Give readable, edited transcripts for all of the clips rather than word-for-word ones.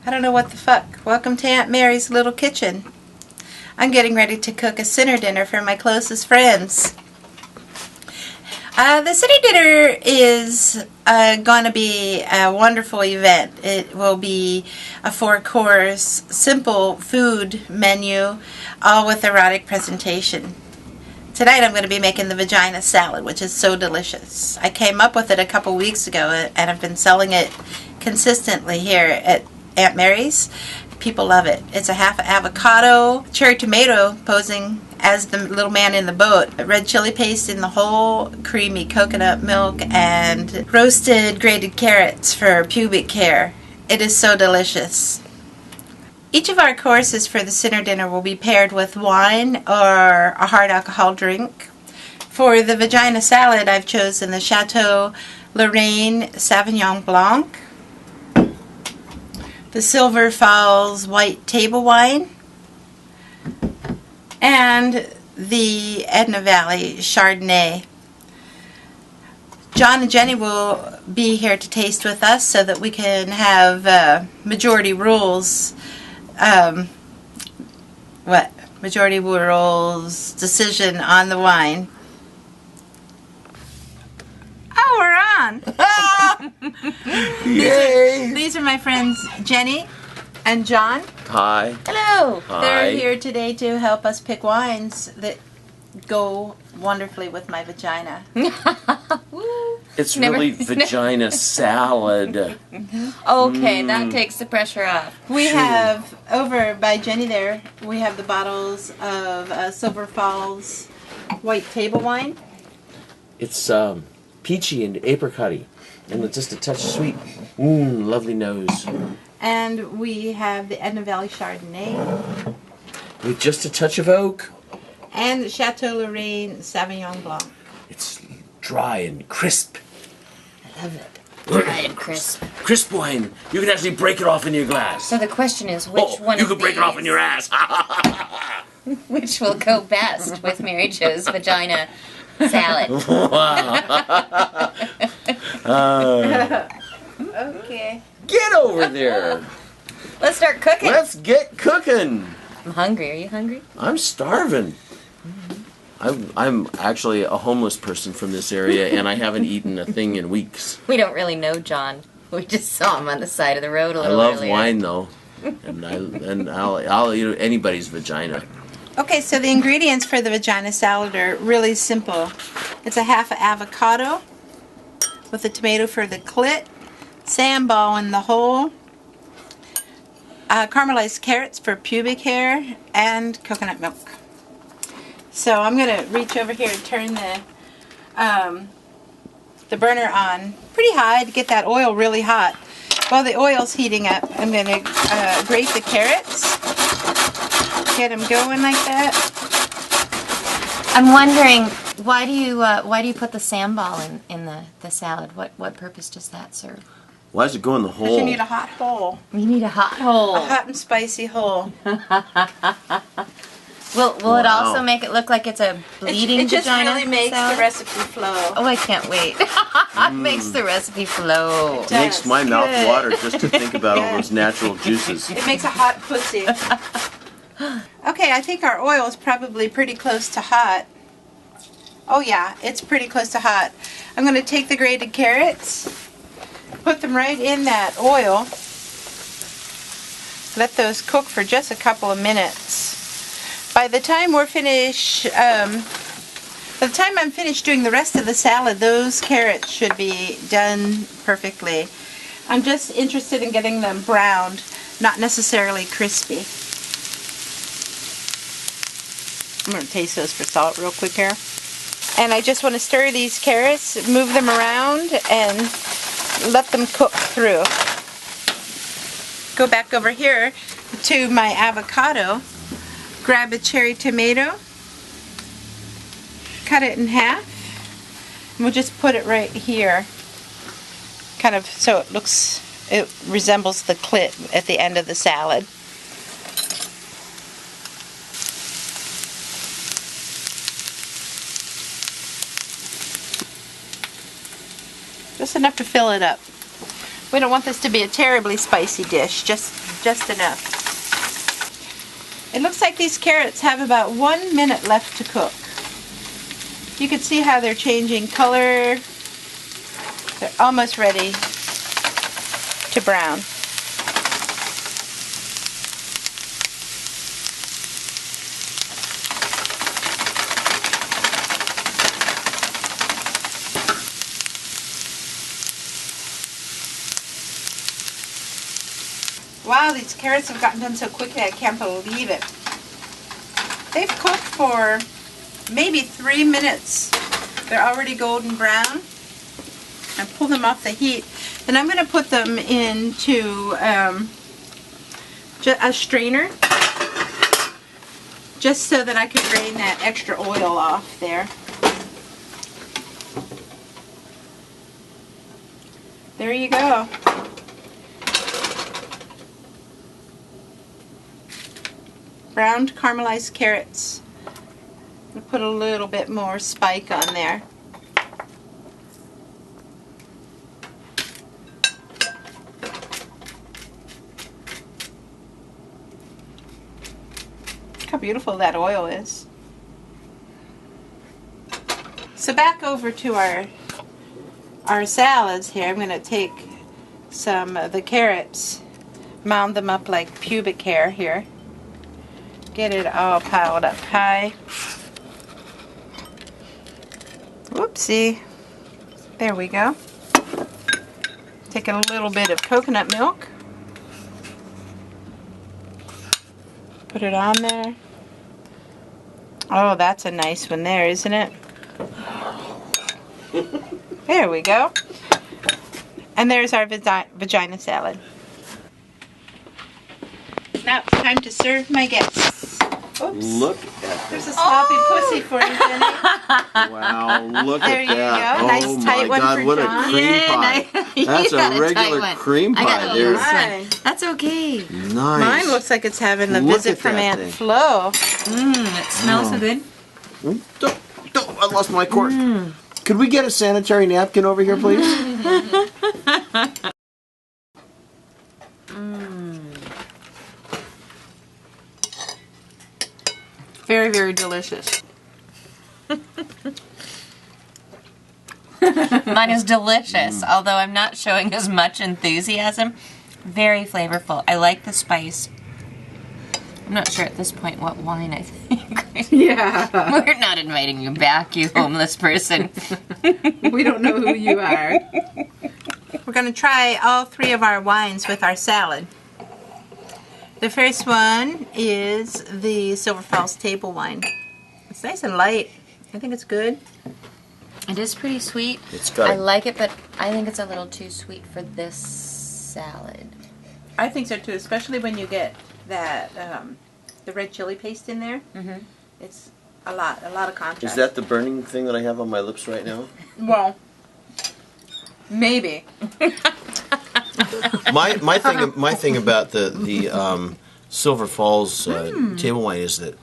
I don't know what the fuck. Welcome to Aunt Mary's little kitchen. I'm getting ready to cook a dinner for my closest friends. The dinner is going to be a wonderful event. It will be a 4-course simple food menu, all with erotic presentation. Tonight I'm going to be making the vagina salad, which is so delicious. I came up with it a couple weeks ago and I've been selling it consistently here at Aunt Mary's. People love it. It's a half avocado, cherry tomato posing as the little man in the boat, red chili paste in the whole, creamy coconut milk, and roasted grated carrots for pubic hair. It is so delicious. Each of our courses for the dinner will be paired with wine or a hard alcohol drink. For the vagina salad, I've chosen the Chateau Lorraine Sauvignon Blanc, the Silver Falls White Table Wine, and the Edna Valley Chardonnay. John and Jenny will be here to taste with us so that we can have majority rules. Majority rules decision on the wine. Oh, we're on! These are my friends Jenny and John. Hi. Hello. Hi. They're here today to help us pick wines that go wonderfully with my vagina. It's really vagina salad. Okay, that takes the pressure off. We have, over by Jenny there, we have the bottles of Silver Falls White Table Wine. It's peachy and apricot-y, and it's just a touch sweet. Lovely nose. And we have the Edna Valley Chardonnay. With just a touch of oak. And the Chateau Lorraine Sauvignon Blanc. It's dry and crisp. I love it. Dry and crisp. Crisp wine. You can actually break it off in your glass. So the question is, which one you of can break it off in these- your ass. Which will go best with Mary Jo's vagina salad? Okay. Get over there. Let's start cooking. Let's get cooking. I'm hungry. Are you hungry? I'm starving. I'm actually a homeless person from this area, and I haven't eaten a thing in weeks. We don't really know John. We just saw him on the side of the road a I little love earlier. wine though, and I'll eat anybody's vagina. Okay, so the ingredients for the vagina salad are really simple. It's a half avocado with a tomato for the clit, sambal in the hole, caramelized carrots for pubic hair, and coconut milk. So I'm going to reach over here and turn the burner on pretty high to get that oil really hot. While the oil's heating up, I'm going to grate the carrots. Get them going like that. I'm wondering, why do you put the sambal in the salad? What purpose does that serve? Why does it go in the hole? Because you need a hot hole. You need a hot hole. A hot and spicy hole. Will it also make it look like it's a bleeding It just vagina really makes salad? the recipe flow. Oh, I can't wait. It makes the recipe flow. It It makes my mouth Good. water just to think about all those natural juices. It makes a hot pussy. Okay, I think our oil is probably pretty close to hot. Oh yeah, it's pretty close to hot. I'm going to take the grated carrots, put them right in that oil. Let those cook for just a couple of minutes. By the time we're finished, by the time I'm finished doing the rest of the salad, those carrots should be done perfectly. I'm just interested in getting them browned, not necessarily crispy. I'm going to taste those for salt real quick here. And I just want to stir these carrots, move them around, and let them cook through. Go back over here to my avocado. Grab a cherry tomato, cut it in half, and we'll just put it right here, kind of so it resembles the clit at the end of the salad. Just enough to fill it up. We don't want this to be a terribly spicy dish, just enough. It looks like these carrots have about 1 minute left to cook. You can see how they're changing color. They're almost ready to brown. Wow, these carrots have gotten done so quickly, I can't believe it. They've cooked for maybe 3 minutes. They're already golden brown. I pull them off the heat, and I'm going to put them into a strainer, just so that I can drain that extra oil off there. There you go. Browned caramelized carrots. I'll put a little bit more spike on there. Look how beautiful that oil is. So back over to our salads here. I'm going to take some of the carrots, mound them up like pubic hair here. Get it all piled up high. Whoopsie. There we go. Take a little bit of coconut milk. Put it on there. Oh, that's a nice one there, isn't it? There we go. And there's our vagina salad. Now it's time to serve my guests. Oops. Look at There's a that. sloppy pussy for you, Jenny. Wow, look There at you that. go. Oh Nice my tight one God, for what a John. cream pie. That's You got a a regular tight one. cream I got pie a there. loose one. Mine. That's okay. Nice. Mine looks like it's having a Look visit at from that Aunt thing. Flo. It smells so good. I lost my cork. Could we get a sanitary napkin over here, please? Very, very delicious. Mine is delicious, although I'm not showing as much enthusiasm. Very flavorful. I like the spice. I'm not sure at this point what wine I think. Yeah. We're not inviting you back, you homeless person. We don't know who you are. We're going to try all 3 of our wines with our salad. The first one is the Silver Falls table wine. It's nice and light. I think it's good. It is pretty sweet. It's got I like it, but I think it's a little too sweet for this salad. I think so too, especially when you get that the red chili paste in there. Mm-hmm. It's a lot of contrast. Is that the burning thing that I have on my lips right now? Well, maybe. My thing about the Silver Falls table wine is that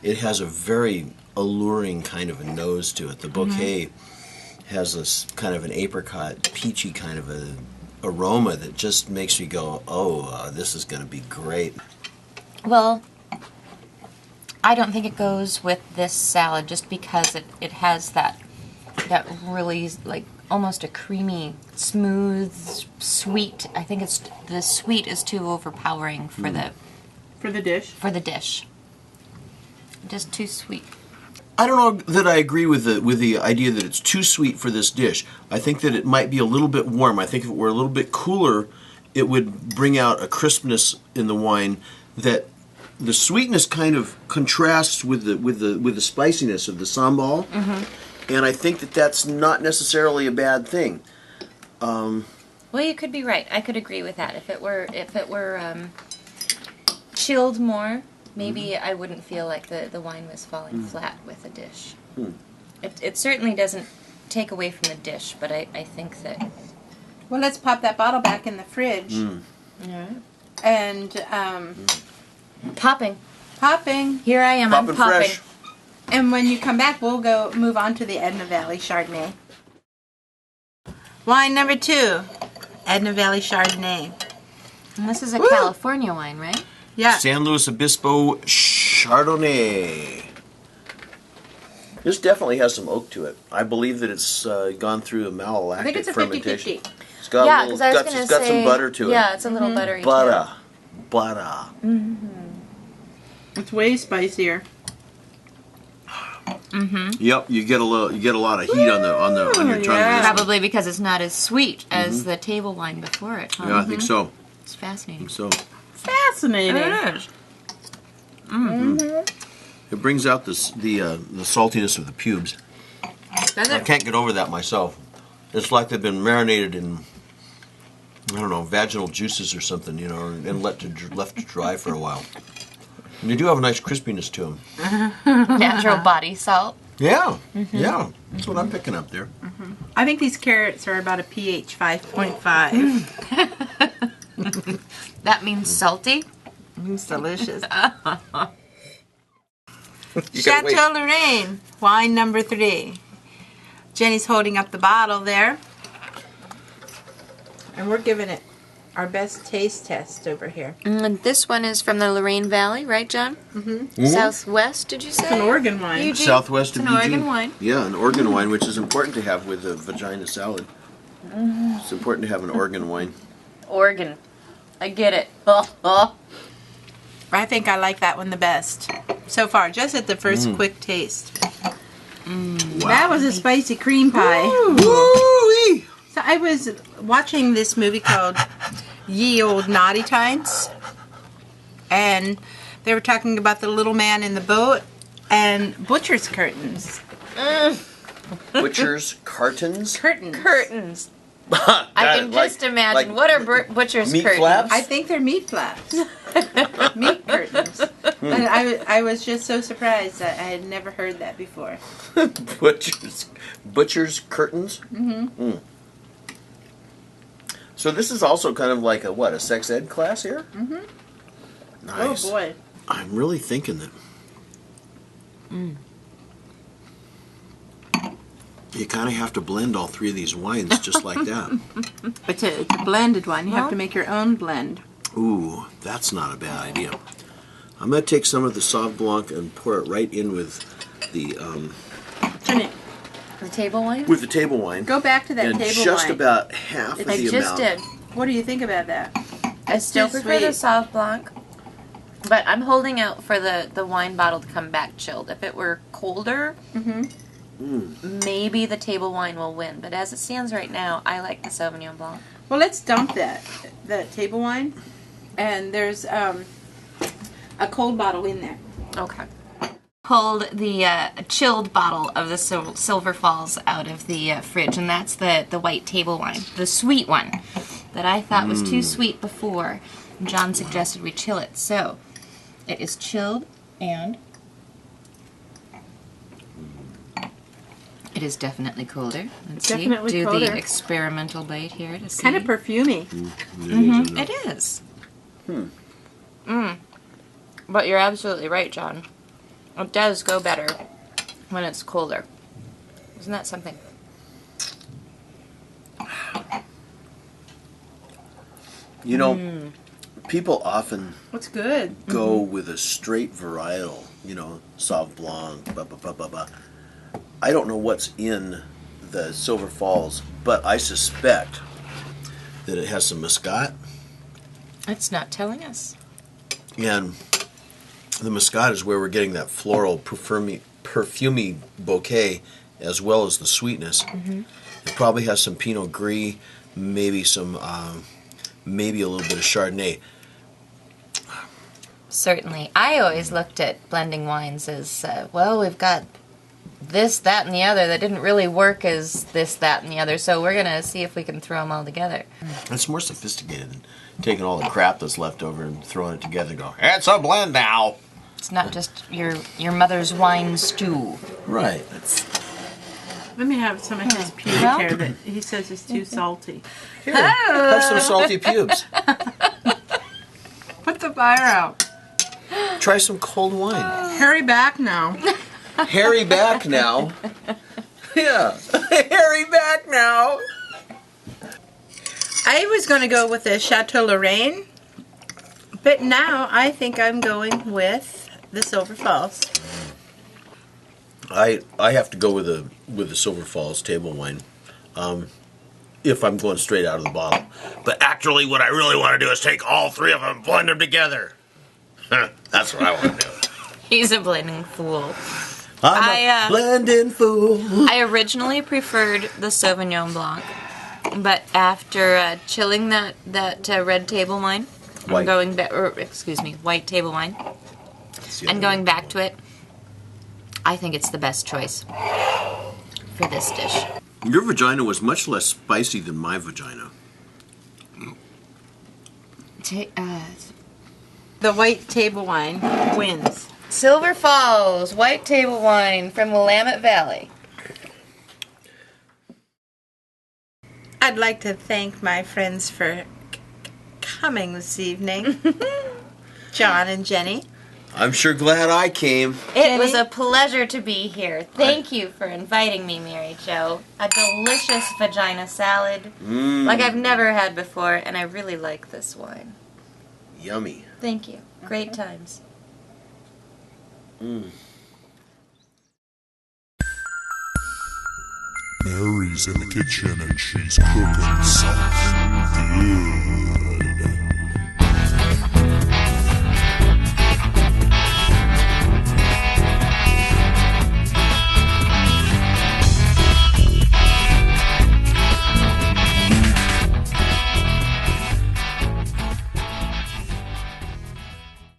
it has a very alluring kind of a nose to it. The bouquet has this kind of an apricot, peachy kind of a aroma that just makes you go, oh, this is going to be great. Well, I don't think it goes with this salad just because it has that really like almost a creamy, smooth, sweet. I think it's the sweet is too overpowering for For the dish. Just too sweet. I don't know that I agree with the idea that it's too sweet for this dish. I think that it might be a little bit warm. I think if it were a little bit cooler, it would bring out a crispness in the wine that the sweetness kind of contrasts with the spiciness of the sambal. Mm-hmm. And I think that that's not necessarily a bad thing. Well, you could be right. I could agree with that. If it were chilled more, maybe I wouldn't feel like the wine was falling flat with the dish. It certainly doesn't take away from the dish, but I think that... Well, let's pop that bottle back in the fridge. Yeah. And Popping. popping. Here I am. I'm Popping popping. fresh. And when you come back, we'll move on to the Edna Valley Chardonnay. Wine number 2. Edna Valley Chardonnay. And this is a California wine, right? Yeah. San Luis Obispo Chardonnay. This definitely has some oak to it. I believe that it's gone through a malolactic I think it's a fermentation. 50-50. It's got Yeah, a because little I was guts. going It's to got say... some butter to it. Yeah, it's a little buttery Butter. too. Butter. It's way spicier. Yep, you get a lot of heat on your tongue. yeah. with this one. Probably because it's not as sweet as the table wine before it. Huh? Yeah, I think so. It's fascinating. Fascinating. It is. It brings out the saltiness of the pubes. Does I it? can't get over that myself. It's like they've been marinated in, I don't know, vaginal juices or something, you know, and left to dry for a while. And they do have a nice crispiness to them. Natural body salt. Yeah, yeah, that's what I'm picking up there. I think these carrots are about a pH 5.5. That means salty. It's delicious. You gotta wait. Chateau Lorraine, wine number 3. Jenny's holding up the bottle there. And we're giving it our best taste test over here. And this one is from the Lorraine Valley, right, John? Mm-hmm. Southwest, did you say? It's an Oregon wine. Eugene? Southwest It's of an Eugene. Oregon wine. Yeah, an Oregon wine, which is important to have with a vagina salad. It's important to have an Oregon wine. Oregon. I get it. I think I like that one the best so far, just at the first quick taste. Wow. That was a spicy cream pie. Woo-wee. So I was watching this movie called Ye Old Naughty Times, and they were talking about the little man in the boat and butcher's curtains. Butcher's cartons. Curtains. I can just imagine. What are butcher's meat curtains? flaps? I think they're meat flaps. Meat curtains. And I was just so surprised that I had never heard that before. Butcher's curtains. Mm. So this is also kind of like a sex ed class here? Mm-hmm. Nice. Oh boy. I'm really thinking that you kind of have to blend all 3 of these wines just like that. It's a blended one. You have to make your own blend. Ooh, that's not a bad idea. I'm going to take some of the Sauv Blanc and pour it right in with the Turn it. The table wine? with the table wine. Go back to that and table just wine. about half of I the just amount. did. What do you think about that? I still too prefer the sweet. Sauv Blanc, but I'm holding out for the wine bottle to come back chilled. If it were colder, maybe the table wine will win. But as it stands right now, I like the Sauvignon Blanc. Well, let's dump that table wine, and there's a cold bottle in there. Okay. Pulled the chilled bottle of the Silver Falls out of the fridge, and that's the white table wine, the sweet one that I thought was too sweet before. John suggested we chill it, so it is chilled and it is definitely colder. Let's Definitely see. Do colder. the experimental bite here to see. Kind of perfumey. It is. But you're absolutely right, John. It does go better when it's colder. Isn't that something? You know, people often What's good? go with a straight varietal, Sauv Blanc, blah, blah, blah, blah, blah. I don't know what's in the Silver Falls, but I suspect that it has some Muscat. It's not telling us. And the Muscat is where we're getting that floral, perfumey bouquet, as well as the sweetness. It probably has some Pinot Gris, maybe maybe a little bit of Chardonnay. Certainly. I always looked at blending wines as, well, we've got this, that, and the other that didn't really work as this, that, and the other, so we're going to see if we can throw them all together. It's more sophisticated than taking all the crap that's left over and throwing it together and go, it's a blend now. It's not just your mother's wine stew. Right. Let me have some of his pubes Well- here that he says is too salty. Here, have some salty pubes. Put the fire out. Try some cold wine. Hurry back now. Harry back now. Yeah. Harry back now. I was going to go with the Chateau Lorraine, but now I think I'm going with the Silver Falls. I have to go with the Silver Falls table wine, if I'm going straight out of the bottle. But actually, what I really want to do is take all three of them and blend them together. That's what I want to do. He's a blending fool. I'm a blending fool. I originally preferred the Sauvignon Blanc, but after chilling that red table wine, White. White table wine, and going back to it, I think it's the best choice for this dish. Your vagina was much less spicy than my vagina. The white table wine wins. Silver Falls white table wine from Willamette Valley. I'd like to thank my friends for coming this evening. John and Jenny. I'm sure glad I came. It was a pleasure to be here. Thank you for inviting me, Mary Jo. A delicious vagina salad like I've never had before, and I really like this wine. Yummy. Thank you. Great times. Mary's in the kitchen and she's cooking something good.